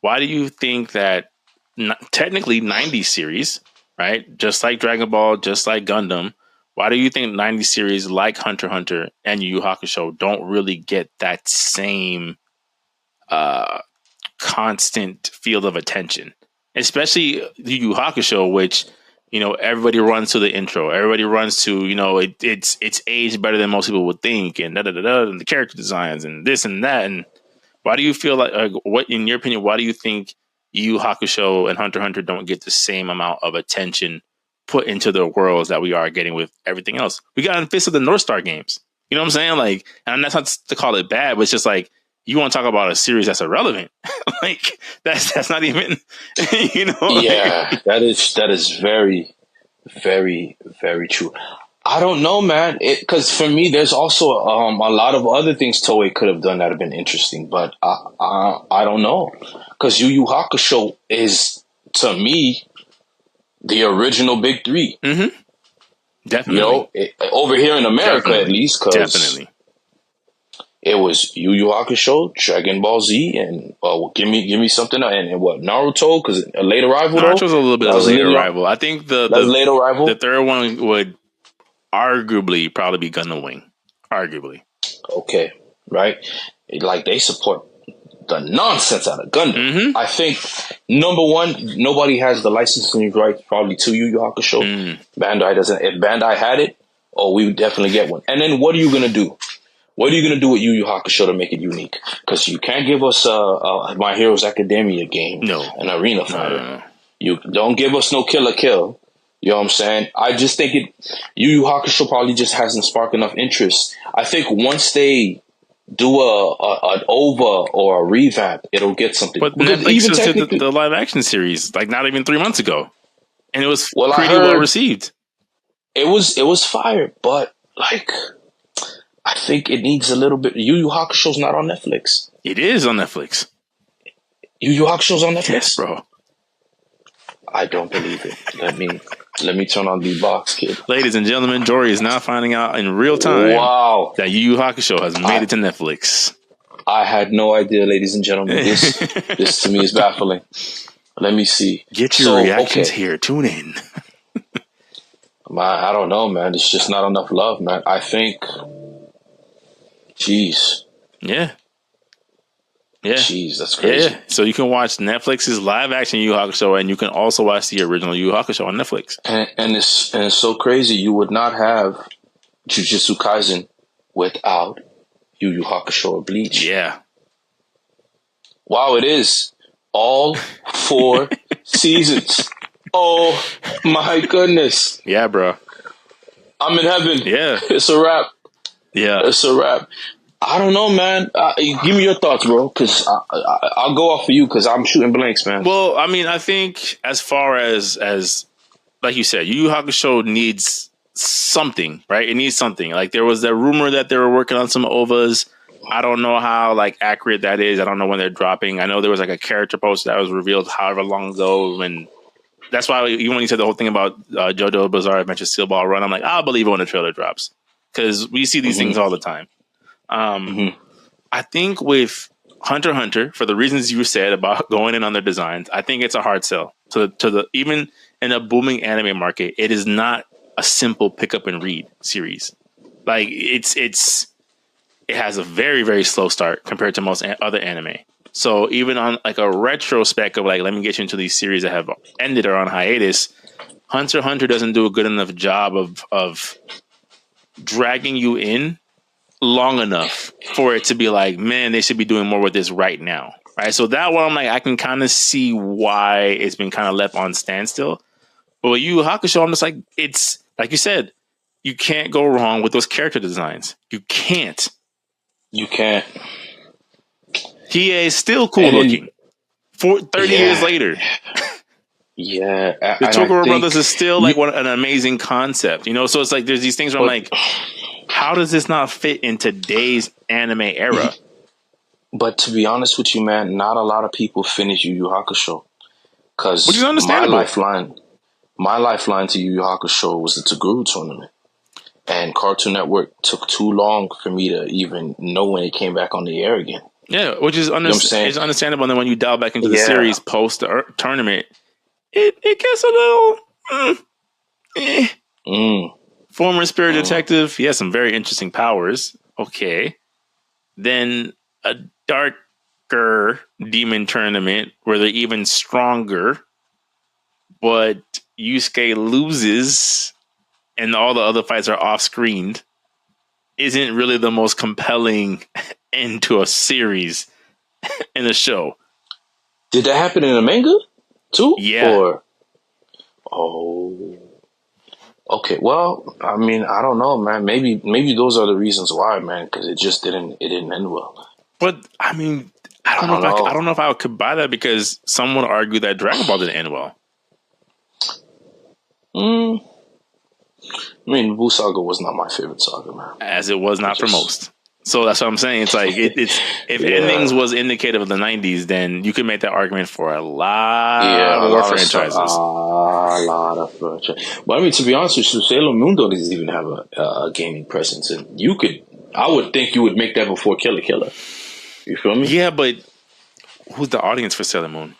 why do you think that technically 90s series, right? Just like Dragon Ball, just like Gundam, why do you think 90s series like Hunter x Hunter and Yu Yu Hakusho don't really get that same uh, constant field of attention? Especially Yu Yu Hakusho, which everybody runs to the intro, everybody runs to it's aged better than most people would think, and and the character designs and this and that. And why do you feel like what, in your opinion, why do you think Yu Yu Hakusho and Hunter x Hunter don't get the same amount of attention put into the worlds that we are getting with everything else? We got in Fist of the North Star games. You know what I'm saying? Like, and that's not to call it bad, but it's just like, you want to talk about a series that's irrelevant. Like, that's not even, Yeah, that is very, very, very true. I don't know, man. Because for me, there's also a lot of other things Toei could have done that have been interesting, but I don't know. Because Yu Yu Hakusho is, to me, the original big three. Mm-hmm. Definitely. Over here in America, Definitely. at least, because Definitely. it was Yu Yu Hakusho, Dragon Ball Z, and give me something, and what, Naruto? Because a late arrival, though. Naruto's a little bit of a late arrival. I think that's a late arrival. The third one would arguably probably be Gundam Wing. Arguably. Okay, right? Like, they support the nonsense out of Gundam. Mm-hmm. I think, number one, nobody has the licensing rights probably to Yu Yu Hakusho. Bandai doesn't. If Bandai had it, we would definitely get one. And then what are you going to do? What are you going to do with Yu Yu Hakusho to make it unique? Because you can't give us My Hero's Academia game, an arena fighter. No. You don't give us no Kill la Kill. You know what I'm saying? I just think Yu Yu Hakusho probably just hasn't sparked enough interest. I think once they do an over or a revamp, it'll get something. But Netflix just did the live action series like not even 3 months ago, and it was pretty well received. It was fire, but like, I think it needs a little bit. Yu Yu Hakusho's not on Netflix. It is on Netflix. Yu Yu Hakusho's on Netflix? Yes, bro. I don't believe it. Let me turn on the box, kid. Ladies and gentlemen, Jory is now finding out in real time that Yu Yu Hakusho has made it to Netflix. I had no idea, ladies and gentlemen. This to me is baffling. Let me see. Get your reactions here. Tune in. Man, I don't know, man. It's just not enough love, man. I think. Jeez. Yeah. Yeah. Jeez, that's crazy. Yeah. So you can watch Netflix's live action Yu Yu Hakusho, and you can also watch the original Yu Yu Hakusho on Netflix. And it's so crazy. You would not have Jujutsu Kaisen without Yu Yu Hakusho or Bleach. Yeah. Wow, it is. All 4 seasons. Oh my goodness. Yeah, bro. I'm in heaven. Yeah. It's a wrap. Yeah. It's a wrap. I don't know, man. Give me your thoughts, bro, because I'll go off for you because I'm shooting blanks, man. Well, I mean, I think as far as like you said, Yu Yu Hakusho needs something, right? It needs something. Like, there was that rumor that they were working on some OVAs. I don't know how accurate that is. I don't know when they're dropping. I know there was a character post that was revealed however long ago, and that's why even when you said the whole thing about JoJo Bizarre Adventure Steel Ball Run, I'm like, I'll believe it when the trailer drops, because we see these things all the time. I think with Hunter x Hunter, for the reasons you said about going in on their designs, I think it's a hard sell to the even in a booming anime market. It is not a simple pick up and read series. Like, it has a very, very slow start compared to most other anime. So even on a retrospect of let me get you into these series that have ended or on hiatus, Hunter x Hunter doesn't do a good enough job of dragging you in long enough for it to be man, they should be doing more with this right now, right? So that one, I'm I can kind of see why it's been kind of left on standstill. But with Yu Yu Hakusho, I'm just it's like you said, you can't go wrong with those character designs. You can't. He is still cool looking. 30 years later. Yeah. The Tokoro Brothers is still an amazing concept, So it's there's these things where I'm how does this not fit in today's anime era? But to be honest with you, man, not a lot of people finish Yu Yu Hakusho. Because my lifeline to Yu Yu Hakusho was the Toguro tournament. And Cartoon Network took too long for me to even know when it came back on the air again. Yeah, which is saying? is understandable. And then when you dial back into the Yeah. series post the tournament, it gets a little. Eh. Former Spirit Detective, he has some very interesting powers. Okay. Then a darker demon tournament where they're even stronger, but Yusuke loses and all the other fights are off screened isn't really the most compelling end to a series in a show. Did that happen in the manga too? Yeah. Or okay. Well, I mean, I don't know, man. Maybe those are the reasons why, man. Because it just didn't end well. But I mean, I don't know if I could buy that because some would argue that Dragon Ball didn't end well. I mean, Buu Saga was not my favorite saga, man. As it was not for most. So that's what I'm saying. It's like it's if endings was indicative of the 90s, then you could make that argument for a lot more franchises. A lot of franchises. But I mean, to be honest with you, Sailor Moon doesn't even have a gaming presence, and I would think you would make that before Killer Killer. You feel me? Yeah, but who's the audience for Sailor Moon?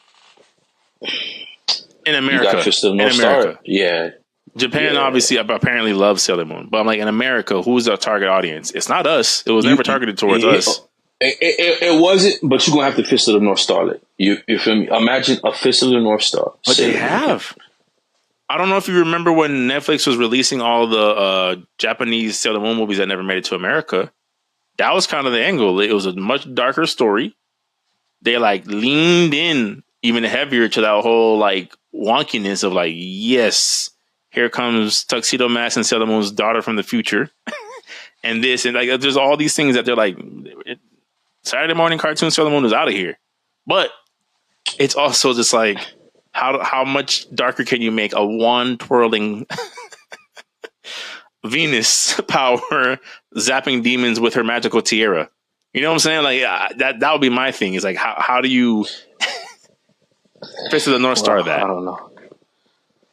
In America. You got Fist of the North Star. Yeah. Japan obviously apparently loves Sailor Moon, but I'm like, in America, who's our target audience? It's not us. It was never targeted towards us. It wasn't, but you're gonna have to Fist of the North Star. You feel me? Imagine a Fist of the North Star. But they have. I don't know if you remember when Netflix was releasing all the Japanese Sailor Moon movies that never made it to America. That was kind of the angle. It was a much darker story. They like leaned in even heavier to that whole like wonkiness of like, yes, here comes Tuxedo Mask and Sailor Moon's daughter from the future. And this, and like, there's all these things that they're like, Saturday morning cartoon Sailor Moon is out of here. But it's also just like, how much darker can you make a wand twirling Venus power zapping demons with her magical tiara? You know what I'm saying? Like that would be my thing. Is like, how do you Fist of the North Star that? I don't know.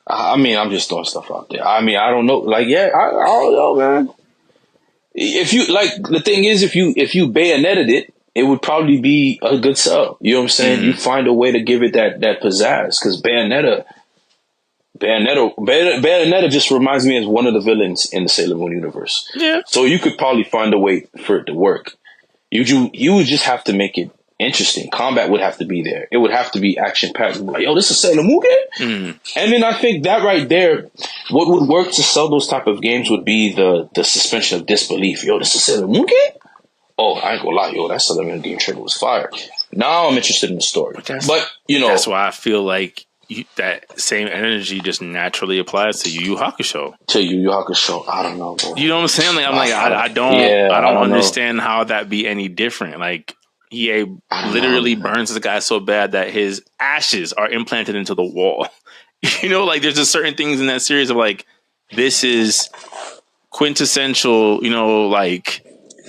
I mean, I'm just throwing stuff out there. I mean, I don't know. Like, yeah, I don't know, man. If you like, the thing is, if you bayoneted it, it would probably be a good sub. You know what I'm saying? You find a way to give it that pizzazz, because Bayonetta just reminds me as one of the villains in the Sailor Moon universe. Yeah. So you could probably find a way for it to work. You would just have to make it interesting. Combat would have to be there. It would have to be action packed. Like, yo, this is Sailor Moon game? And then I think that right there, what would work to sell those type of games would be the suspension of disbelief. Yo, this is Sailor Moon game? Oh, I ain't gonna lie, yo, that Sailor Moon game trailer was fire. Now I'm interested in the story. But you know, that's why I feel like that same energy just naturally applies to Yu Yu Hakusho. I don't know, bro. You know what I'm saying? Like, I don't understand how that be any different. Like, EA literally burns the guy so bad that his ashes are implanted into the wall. You know, like there's just certain things in that series of like, this is quintessential, you know, like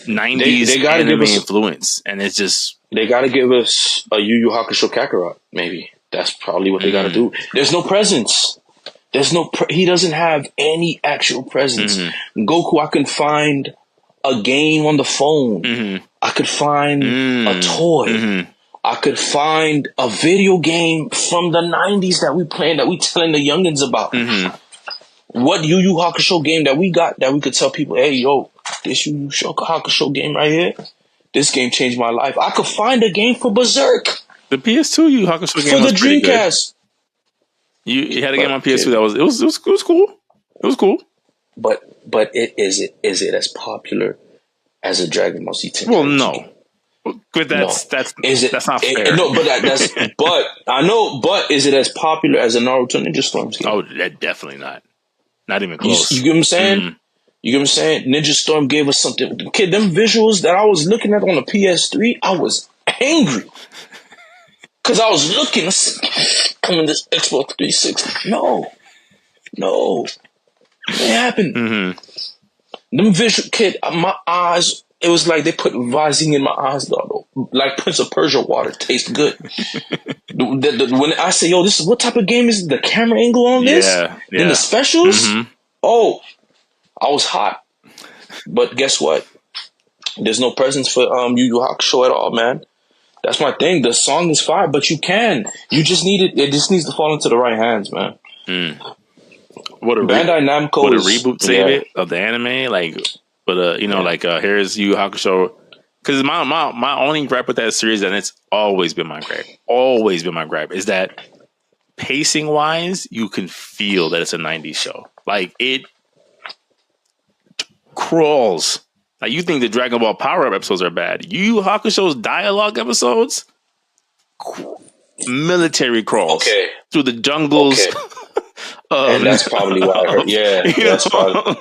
90s they gotta anime give us influence, and it's just they gotta give us a Yu Yu Hakusho Kakarot. Maybe that's probably what they gotta do. There's no presence. He doesn't have any actual presence. Goku, I can find a game on the phone. I could find a toy. I could find a video game from the 90s that we playing, that we telling the youngins about. What Yu Yu Hakusho game that we got that we could tell people, hey, yo, this Yu Yu Hakusho game right here, this game changed my life. I could find a game for Berserk. The PS2 Yu Yu Hakusho game for the Dreamcast. You had a game on PS2 that was cool. It was cool. But is it as popular as a Dragon Ball Z? Well, no. But that's not fair. No, but I know. But is it as popular as a Naruto Ninja Storms game? Oh, definitely not. Not even close. You get what I'm saying? You get what I'm saying? Ninja Storm gave us something. Kid, them visuals that I was looking at on the PS3, I was angry. Because I was looking, coming this Xbox 360. No. What happened? Them visual, kid, my eyes, it was like they put Visine in my eyes, though. Like Prince of Persia water. Tastes good. When I say, yo, this is what type of game is the camera angle on this? Yeah. And the specials? Oh, I was hot. But guess what? There's no presence for Yu Yu Hakusho at all, man. That's my thing. The song is fire, but you can. You just need it. It just needs to fall into the right hands, man. Would a Bandai Namco would a is reboot save it of the anime? Like, but here's Yu Yu Hakusho. Because my only gripe with that series, and it's always been my gripe, is that pacing wise, you can feel that it's a '90s show. Like it crawls. Like you think the Dragon Ball Power Up episodes are bad. Yu Yu Hakusho's dialogue episodes, military crawls through the jungles. And that's probably why I heard. Yeah, that's probably.